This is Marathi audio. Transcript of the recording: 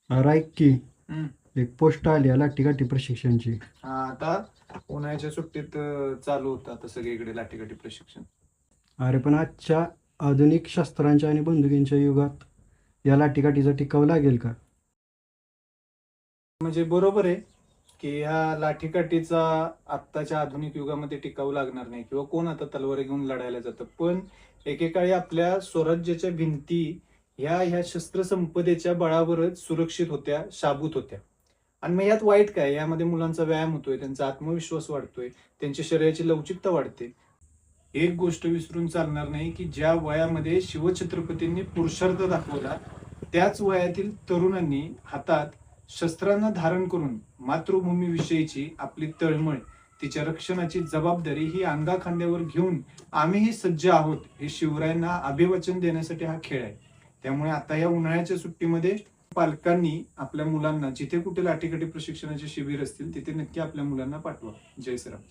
अरे ऐक की, हम्म. एक पोस्ट आली आहे लाठीकाठी प्रशिक्षणची. हा, आता उन्हाळ्याच्या सुट्टीत चालू होतं आता सगळीकडे लाठीकाठी प्रशिक्षण. अरे पण आजच्या आधुनिक शस्त्रांच्या आणि बंदुकींच्या युगात या लाठीकाठीचा टिकाव लागेल का? म्हणजे बरोबर आहे की ह्या लाठीकाठीचा आत्ताच्या आधुनिक युगामध्ये टिकाऊ लागणार नाही, किंवा कोण आता तलवारी घेऊन लढायला जातं. पण एकेकाळी आपल्या स्वराज्याच्या भिंती ह्या शस्त्रसंपदेच्या बळावरच सुरक्षित होत्या, शाबूत होत्या. आणि मग यात वाईट काय? यामध्ये मुलांचा व्यायाम होतोय, त्यांचा आत्मविश्वास वाढतोय, त्यांच्या शरीराची लवचिकता वाढते. एक गोष्ट विसरून चालणार नाही की ज्या वयामध्ये शिवछत्रपतींनी पुरुषार्थ दाखवला, त्याच वयातील तरुणांनी हातात शस्त्रांना धारण करून मातृभूमीविषयीची आपली तळमळ, तिच्या रक्षणाची जबाबदारी ही अंगाखांद्यावर घेऊन आम्हीही सज्ज आहोत हे शिवरायांना अभिवचन देण्यासाठी हा खेळ आहे. त्यामुळे आता या उन्हाळ्याच्या सुट्टीमध्ये पालकांनी आपल्या मुलांना जिथे कुठे लाठीकाठी प्रशिक्षणाचे शिबिर असतील तिथे नक्की आपल्या मुलांना पाठवा. जय श्रीराम.